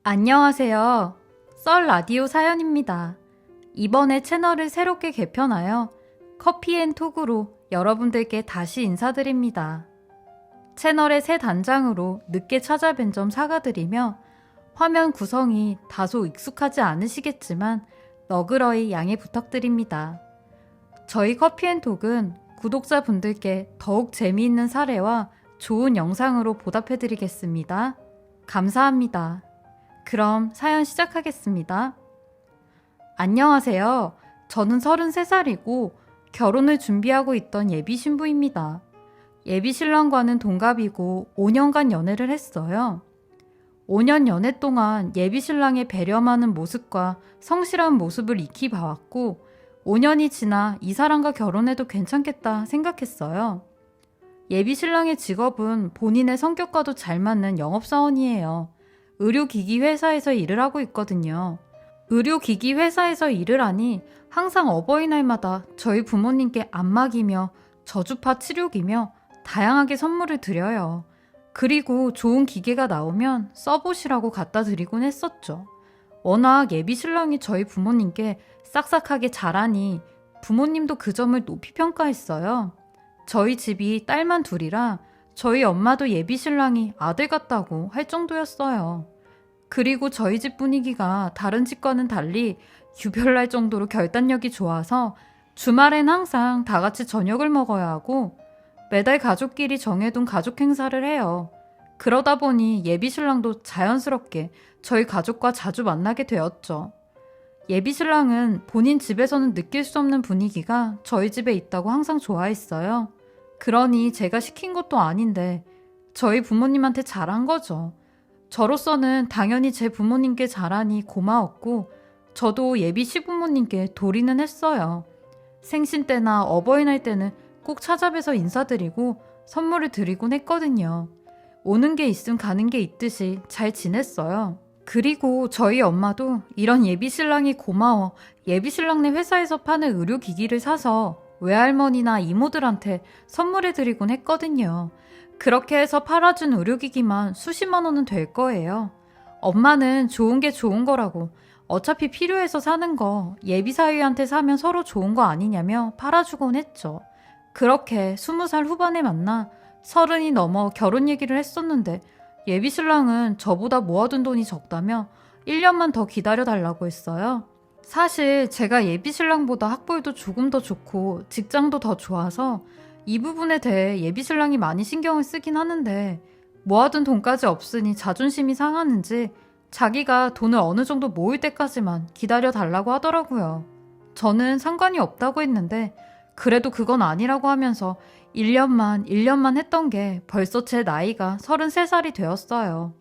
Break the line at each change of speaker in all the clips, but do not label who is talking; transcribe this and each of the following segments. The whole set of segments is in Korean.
안녕하세요. 썰 라디오 사연입니다. 이번에 채널을 새롭게 개편하여 커피앤톡으로 여러분들께 다시 인사드립니다. 채널의 새 단장으로 늦게 찾아뵌 점 사과드리며 화면 구성이 다소 익숙하지 않으시겠지만 너그러이 양해 부탁드립니다. 저희 커피앤톡은 구독자분들께 더욱 재미있는 사례와 좋은 영상으로 보답해드리겠습니다. 감사합니다. 그럼 사연 시작하겠습니다. 안녕하세요. 저는 33살이고 결혼을 준비하고 있던 예비 신부입니다. 예비 신랑과는 동갑이고 5년간 연애를 했어요. 5년 연애 동안 예비 신랑의 배려 많은 모습과 성실한 모습을 익히 봐왔고 5년이 지나 이 사람과 결혼해도 괜찮겠다 생각했어요. 예비 신랑의 직업은 본인의 성격과도 잘 맞는 영업사원이에요. 의료기기 회사에서 일을 하고 있거든요. 의료기기 회사에서 일을 하니 항상 어버이날마다 저희 부모님께 안마기며 저주파 치료기며 다양하게 선물을 드려요. 그리고 좋은 기계가 나오면 써보시라고 갖다 드리곤 했었죠. 워낙 예비 신랑이 저희 부모님께 싹싹하게 잘하니 부모님도 그 점을 높이 평가했어요. 저희 집이 딸만 둘이라 저희 엄마도 예비 신랑이 아들 같다고 할 정도였어요. 그리고 저희 집 분위기가 다른 집과는 달리 유별날 정도로 결단력이 좋아서 주말엔 항상 다 같이 저녁을 먹어야 하고 매달 가족끼리 정해둔 가족 행사를 해요. 그러다 보니 예비 신랑도 자연스럽게 저희 가족과 자주 만나게 되었죠. 예비 신랑은 본인 집에서는 느낄 수 없는 분위기가 저희 집에 있다고 항상 좋아했어요. 그러니 제가 시킨 것도 아닌데 저희 부모님한테 잘한 거죠. 저로서는 당연히 제 부모님께 잘하니 고마웠고 저도 예비 시부모님께 도리는 했어요. 생신 때나 어버이날 때는 꼭 찾아뵈서 인사드리고 선물을 드리곤 했거든요. 오는 게 있음 가는 게 있듯이 잘 지냈어요. 그리고 저희 엄마도 이런 예비 신랑이 고마워 예비 신랑네 회사에서 파는 의료기기를 사서 외할머니나 이모들한테 선물해 드리곤 했거든요. 그렇게 해서 팔아준 의료기기만 수십만 원은 될 거예요. 엄마는 좋은 게 좋은 거라고 어차피 필요해서 사는 거 예비 사위한테 사면 서로 좋은 거 아니냐며 팔아주곤 했죠. 그렇게 20살 후반에 만나 30이 넘어 결혼 얘기를 했었는데 예비 신랑은 저보다 모아둔 돈이 적다며 1년만 더 기다려달라고 했어요. 사실 제가 예비 신랑보다 학벌도 조금 더 좋고 직장도 더 좋아서 이 부분에 대해 예비 신랑이 많이 신경을 쓰긴 하는데 모아둔 돈까지 없으니 자존심이 상하는지 자기가 돈을 어느 정도 모을 때까지만 기다려달라고 하더라고요. 저는 상관이 없다고 했는데 그래도 그건 아니라고 하면서 1년만 했던 게 벌써 제 나이가 33살이 되었어요.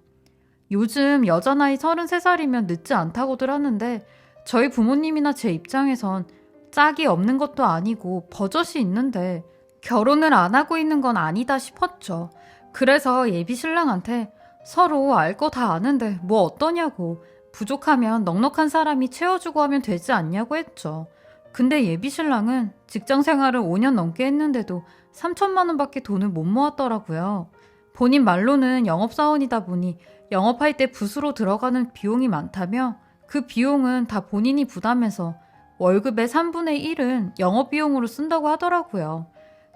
요즘 여자 나이 33살이면 늦지 않다고들 하는데 저희 부모님이나 제 입장에선 짝이 없는 것도 아니고 버젓이 있는데 결혼을 안 하고 있는 건 아니다 싶었죠. 그래서 예비 신랑한테 서로 알 거 다 아는데 뭐 어떠냐고 부족하면 넉넉한 사람이 채워주고 하면 되지 않냐고 했죠. 근데 예비 신랑은 직장 생활을 5년 넘게 했는데도 3천만 원밖에 돈을 못 모았더라고요. 본인 말로는 영업사원이다 보니 영업할 때 붓으로 들어가는 비용이 많다며 그 비용은 다 본인이 부담해서 월급의 3분의 1은 영업비용으로 쓴다고 하더라고요.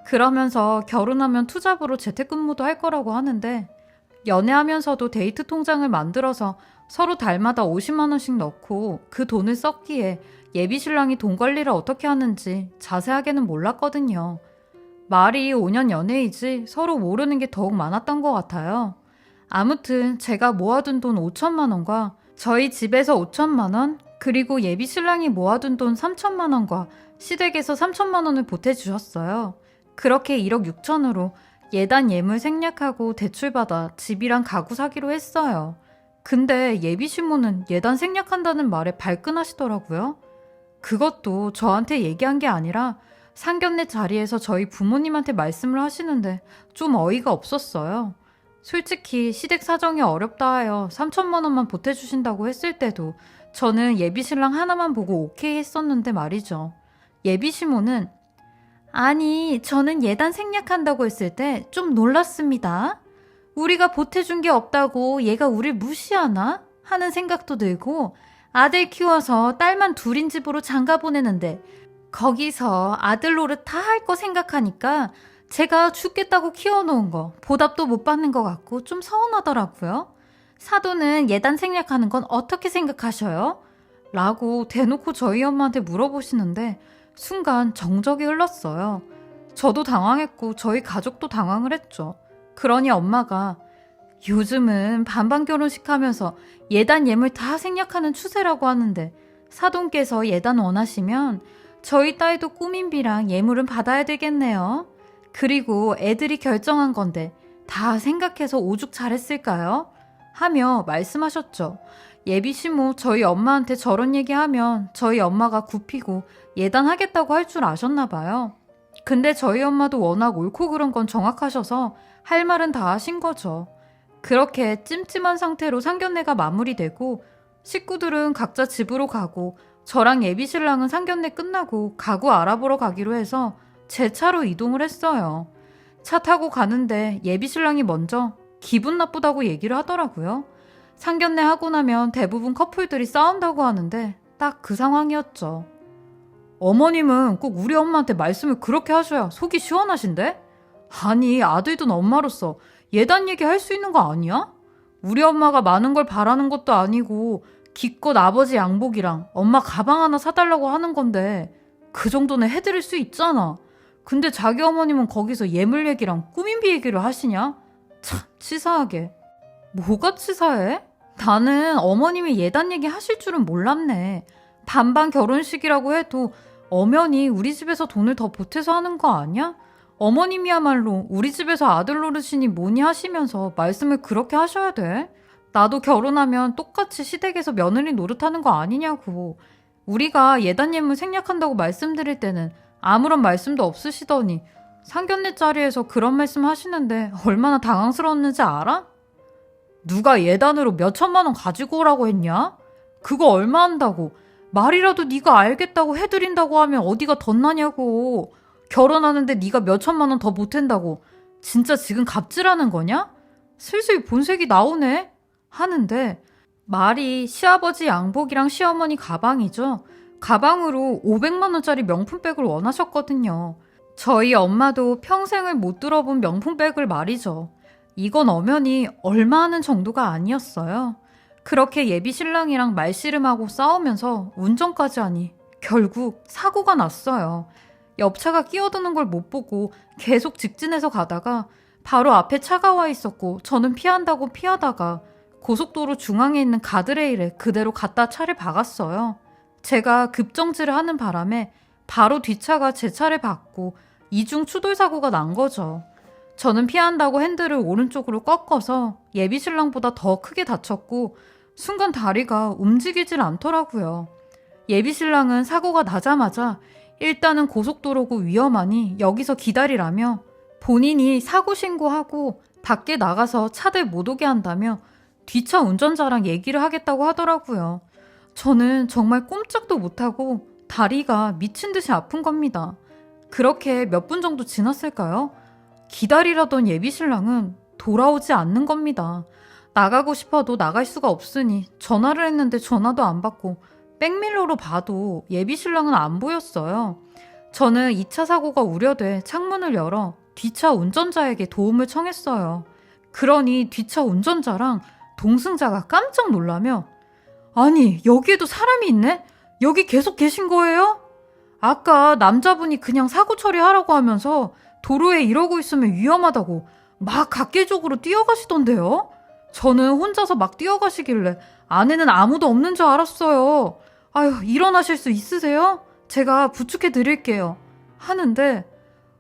그러면서 결혼하면 투잡으로 재택근무도 할 거라고 하는데 연애하면서도 데이트 통장을 만들어서 서로 달마다 50만 원씩 넣고 그 돈을 썼기에 예비 신랑이 돈 관리를 어떻게 하는지 자세하게는 몰랐거든요. 말이 5년 연애이지 서로 모르는 게 더욱 많았던 것 같아요. 아무튼 제가 모아둔 돈 5천만 원과 저희 집에서 5천만 원 그리고 예비 신랑이 모아둔 돈 3천만 원과 시댁에서 3천만 원을 보태주셨어요. 그렇게 1억 6천으로 예단 예물 생략하고 대출받아 집이랑 가구 사기로 했어요. 근데 예비 신부는 예단 생략한다는 말에 발끈하시더라고요. 그것도 저한테 얘기한 게 아니라 상견례 자리에서 저희 부모님한테 말씀을 하시는데 좀 어이가 없었어요. 솔직히 시댁 사정이 어렵다 하여 3천만 원만 보태주신다고 했을 때도 저는 예비 신랑 하나만 보고 오케이 했었는데 말이죠. 예비 시모는 아니, 저는 예단 생략한다고 했을 때 좀 놀랐습니다. 우리가 보태준 게 없다고 얘가 우릴 무시하나? 하는 생각도 들고 아들 키워서 딸만 둘인 집으로 장가 보내는데 거기서 아들 노릇 다 할 거 생각하니까 제가 죽겠다고 키워놓은 거 보답도 못 받는 것 같고 좀 서운하더라고요. 사돈은 예단 생략하는 건 어떻게 생각하셔요? 라고 대놓고 저희 엄마한테 물어보시는데 순간 정적이 흘렀어요. 저도 당황했고 저희 가족도 당황을 했죠. 그러니 엄마가 요즘은 반반 결혼식 하면서 예단 예물 다 생략하는 추세라고 하는데 사돈께서 예단 원하시면 저희 딸도 꾸민비랑 예물은 받아야 되겠네요. 그리고 애들이 결정한 건데 다 생각해서 오죽 잘했을까요? 하며 말씀하셨죠. 예비신모 저희 엄마한테 저런 얘기하면 저희 엄마가 굽히고 예단하겠다고 할 줄 아셨나 봐요. 근데 저희 엄마도 워낙 옳고 그런 건 정확하셔서 할 말은 다 하신 거죠. 그렇게 찜찜한 상태로 상견례가 마무리되고 식구들은 각자 집으로 가고 저랑 예비신랑은 상견례 끝나고 가구 알아보러 가기로 해서 제 차로 이동을 했어요. 차 타고 가는데 예비신랑이 먼저 기분 나쁘다고 얘기를 하더라고요. 상견례 하고 나면 대부분 커플들이 싸운다고 하는데 딱 그 상황이었죠. 어머님은 꼭 우리 엄마한테 말씀을 그렇게 하셔야 속이 시원하신데? 아니, 아들든 엄마로서 예단 얘기 할 수 있는 거 아니야? 우리 엄마가 많은 걸 바라는 것도 아니고 기껏 아버지 양복이랑 엄마 가방 하나 사달라고 하는 건데 그 정도는 해드릴 수 있잖아. 근데 자기 어머님은 거기서 예물 얘기랑 꾸민비 얘기를 하시냐? 참 치사하게. 뭐가 치사해? 나는 어머님이 예단 얘기 하실 줄은 몰랐네. 반반 결혼식이라고 해도 엄연히 우리 집에서 돈을 더 보태서 하는 거 아니야? 어머님이야말로 우리 집에서 아들 노릇이니 뭐니 하시면서 말씀을 그렇게 하셔야 돼? 나도 결혼하면 똑같이 시댁에서 며느리 노릇하는 거 아니냐고. 우리가 예단 예물 생략한다고 말씀드릴 때는 아무런 말씀도 없으시더니 상견례 자리에서 그런 말씀 하시는데 얼마나 당황스러웠는지 알아? 누가 예단으로 몇 천만 원 가지고 오라고 했냐? 그거 얼마 한다고? 말이라도 네가 알겠다고 해드린다고 하면 어디가 덧나냐고. 결혼하는데 네가 몇 천만 원 더 보탠다고. 진짜 지금 갑질하는 거냐? 슬슬 본색이 나오네? 하는데 말이 시아버지 양복이랑 시어머니 가방이죠. 가방으로 500만 원짜리 명품백을 원하셨거든요. 저희 엄마도 평생을 못 들어본 명품백을 말이죠. 이건 엄연히 얼마 하는 정도가 아니었어요. 그렇게 예비 신랑이랑 말씨름하고 싸우면서 운전까지 하니 결국 사고가 났어요. 옆차가 끼어드는 걸 못 보고 계속 직진해서 가다가 바로 앞에 차가 와 있었고 저는 피한다고 피하다가 고속도로 중앙에 있는 가드레일에 그대로 갖다 차를 박았어요. 제가 급정지를 하는 바람에 바로 뒷차가 제 차를 박고 이중 추돌 사고가 난 거죠. 저는 피한다고 핸들을 오른쪽으로 꺾어서 예비 신랑보다 더 크게 다쳤고 순간 다리가 움직이질 않더라고요. 예비 신랑은 사고가 나자마자 일단은 고속도로고 위험하니 여기서 기다리라며 본인이 사고 신고하고 밖에 나가서 차들 못 오게 한다며 뒷차 운전자랑 얘기를 하겠다고 하더라고요. 저는 정말 꼼짝도 못하고 다리가 미친 듯이 아픈 겁니다. 그렇게 몇 분 정도 지났을까요? 기다리려던 예비 신랑은 돌아오지 않는 겁니다. 나가고 싶어도 나갈 수가 없으니 전화를 했는데 전화도 안 받고 백밀러로 봐도 예비 신랑은 안 보였어요. 저는 2차 사고가 우려돼 창문을 열어 뒷차 운전자에게 도움을 청했어요. 그러니 뒷차 운전자랑 동승자가 깜짝 놀라며 아니 여기에도 사람이 있네? 여기 계속 계신 거예요? 아까 남자분이 그냥 사고 처리하라고 하면서 도로에 이러고 있으면 위험하다고 막 갓길 쪽으로 뛰어가시던데요? 저는 혼자서 막 뛰어가시길래 안에는 아무도 없는 줄 알았어요. 아유, 일어나실 수 있으세요? 제가 부축해 드릴게요. 하는데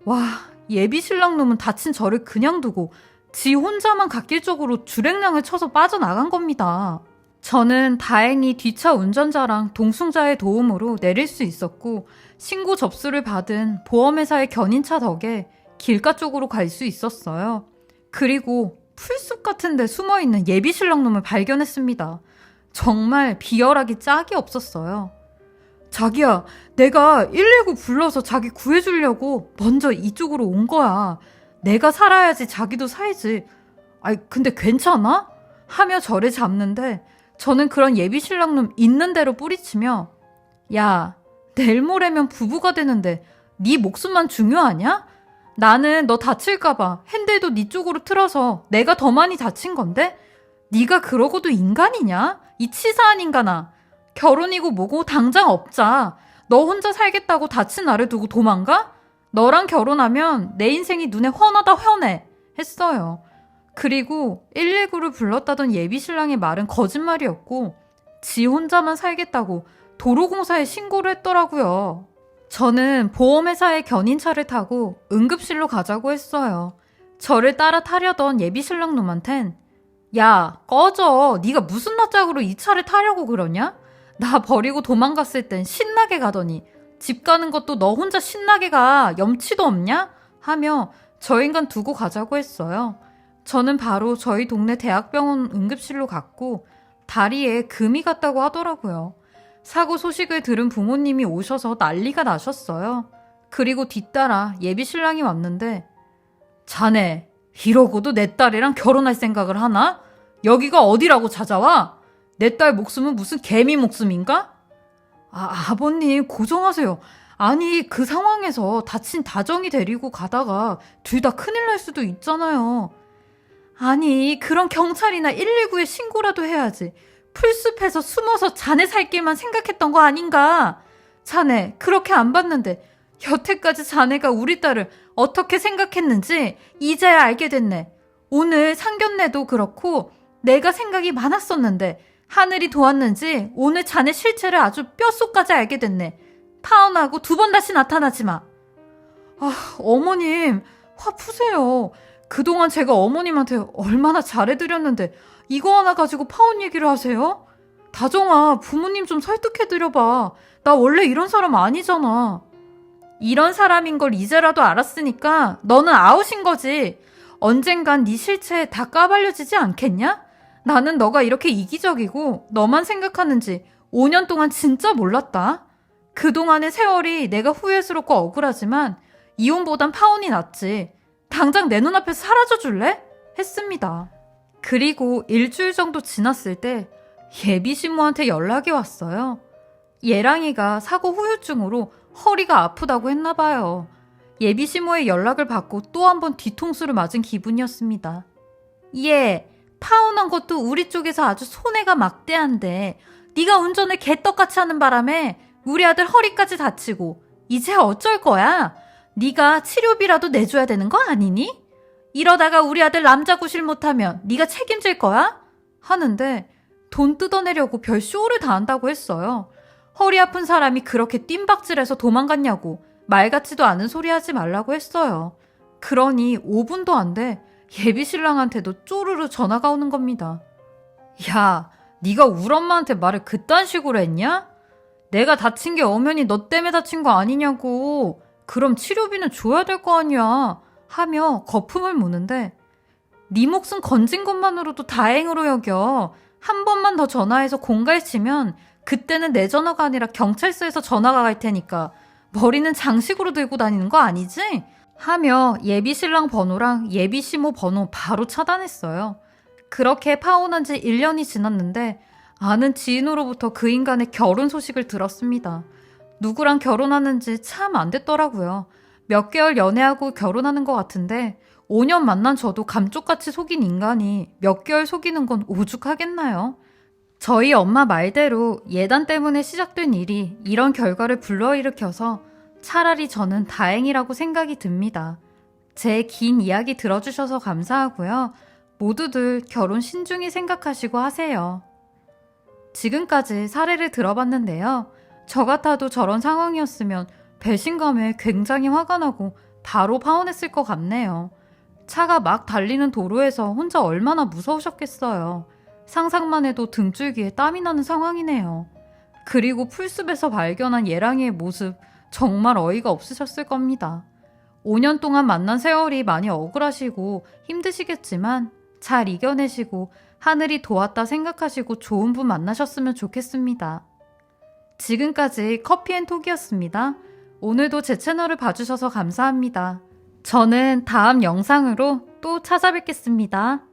와, 예비 신랑 놈은 다친 저를 그냥 두고 지 혼자만 갓길 쪽으로 주랭랑을 쳐서 빠져나간 겁니다. 저는 다행히 뒷차 운전자랑 동승자의 도움으로 내릴 수 있었고 신고 접수를 받은 보험회사의 견인차 덕에 길가 쪽으로 갈 수 있었어요. 그리고 풀숲 같은 데 숨어있는 예비 신랑 놈을 발견했습니다. 정말 비열하기 짝이 없었어요. 자기야, 내가 119 불러서 자기 구해주려고 먼저 이쪽으로 온 거야. 내가 살아야지 자기도 살지. 아이, 근데 괜찮아? 하며 저를 잡는데 저는 그런 예비신랑놈 있는 대로 뿌리치며 야, 내일 모레면 부부가 되는데 네 목숨만 중요하냐? 나는 너 다칠까봐 핸들도 네 쪽으로 틀어서 내가 더 많이 다친 건데? 네가 그러고도 인간이냐? 이 치사한 인간아. 결혼이고 뭐고 당장 없자. 너 혼자 살겠다고 다친 나를 두고 도망가? 너랑 결혼하면 내 인생이 눈에 훤하다 훤해. 했어요. 그리고 119를 불렀다던 예비신랑의 말은 거짓말이었고 지 혼자만 살겠다고 도로공사에 신고를 했더라고요. 저는 보험회사의 견인차를 타고 응급실로 가자고 했어요. 저를 따라 타려던 예비신랑 놈한텐 야, 꺼져. 네가 무슨 낯짝으로 이 차를 타려고 그러냐? 나 버리고 도망갔을 땐 신나게 가더니 집 가는 것도 너 혼자 신나게 가. 염치도 없냐? 하며 저 인간 두고 가자고 했어요. 저는 바로 저희 동네 대학병원 응급실로 갔고 다리에 금이 갔다고 하더라고요. 사고 소식을 들은 부모님이 오셔서 난리가 나셨어요. 그리고 뒤따라 예비신랑이 왔는데 자네 이러고도 내 딸이랑 결혼할 생각을 하나? 여기가 어디라고 찾아와? 내 딸 목숨은 무슨 개미 목숨인가? 아버님 고정하세요. 아니 그 상황에서 다친 다정이 데리고 가다가 둘 다 큰일 날 수도 있잖아요. 아니 그런 경찰이나 119에 신고라도 해야지. 풀숲에서 숨어서 자네 살 길만 생각했던 거 아닌가? 자네 그렇게 안 봤는데 여태까지 자네가 우리 딸을 어떻게 생각했는지 이제야 알게 됐네. 오늘 상견례도 그렇고 내가 생각이 많았었는데 하늘이 도왔는지 오늘 자네 실체를 아주 뼛속까지 알게 됐네. 파혼하고 2번 다시 나타나지 마. 어머님 화 푸세요. 그동안 제가 어머님한테 얼마나 잘해드렸는데 이거 하나 가지고 파혼 얘기를 하세요? 다정아, 부모님 좀 설득해드려봐. 나 원래 이런 사람 아니잖아. 이런 사람인 걸 이제라도 알았으니까 너는 아웃인 거지. 언젠간 네 실체 다 까발려지지 않겠냐? 나는 너가 이렇게 이기적이고 너만 생각하는지 5년 동안 진짜 몰랐다. 그동안의 세월이 내가 후회스럽고 억울하지만 이혼보단 파혼이 낫지. 당장 내 눈앞에서 사라져줄래? 했습니다. 그리고 일주일 정도 지났을 때 예비신부한테 연락이 왔어요. 예랑이가 사고 후유증으로 허리가 아프다고 했나봐요. 예비신부의 연락을 받고 또 한 번 뒤통수를 맞은 기분이었습니다. 파혼한 것도 우리 쪽에서 아주 손해가 막대한데 네가 운전을 개떡같이 하는 바람에 우리 아들 허리까지 다치고 이제 어쩔 거야? 네가 치료비라도 내줘야 되는 거 아니니? 이러다가 우리 아들 남자 구실 못하면 네가 책임질 거야? 하는데 돈 뜯어내려고 별 쇼를 다 한다고 했어요. 허리 아픈 사람이 그렇게 뜀박질해서 도망갔냐고 말 같지도 않은 소리 하지 말라고 했어요. 그러니 5분도 안 돼 예비신랑한테도 쪼르르 전화가 오는 겁니다. 야, 네가 우리 엄마한테 말을 그딴 식으로 했냐? 내가 다친 게 엄연히 너 때문에 다친 거 아니냐고. 그럼 치료비는 줘야 될 거 아니야. 하며 거품을 무는데 네 목숨 건진 것만으로도 다행으로 여겨. 한 번만 더 전화해서 공갈치면 그때는 내 전화가 아니라 경찰서에서 전화가 갈 테니까 머리는 장식으로 들고 다니는 거 아니지? 하며 예비신랑 번호랑 예비시모 번호 바로 차단했어요. 그렇게 파혼한 지 1년이 지났는데 아는 지인으로부터 그 인간의 결혼 소식을 들었습니다. 누구랑 결혼하는지 참 안 됐더라고요. 몇 개월 연애하고 결혼하는 것 같은데 5년 만난 저도 감쪽같이 속인 인간이 몇 개월 속이는 건 오죽하겠나요? 저희 엄마 말대로 예단 때문에 시작된 일이 이런 결과를 불러일으켜서 차라리 저는 다행이라고 생각이 듭니다. 제 긴 이야기 들어주셔서 감사하고요. 모두들 결혼 신중히 생각하시고 하세요. 지금까지 사례를 들어봤는데요. 저 같아도 저런 상황이었으면 배신감에 굉장히 화가 나고 바로 파혼했을 것 같네요. 차가 막 달리는 도로에서 혼자 얼마나 무서우셨겠어요. 상상만 해도 등줄기에 땀이 나는 상황이네요. 그리고 풀숲에서 발견한 예랑이의 모습 정말 어이가 없으셨을 겁니다. 5년 동안 만난 세월이 많이 억울하시고 힘드시겠지만 잘 이겨내시고 하늘이 도왔다 생각하시고 좋은 분 만나셨으면 좋겠습니다. 지금까지 커피앤톡이었습니다. 오늘도 제 채널을 봐주셔서 감사합니다. 저는 다음 영상으로 또 찾아뵙겠습니다.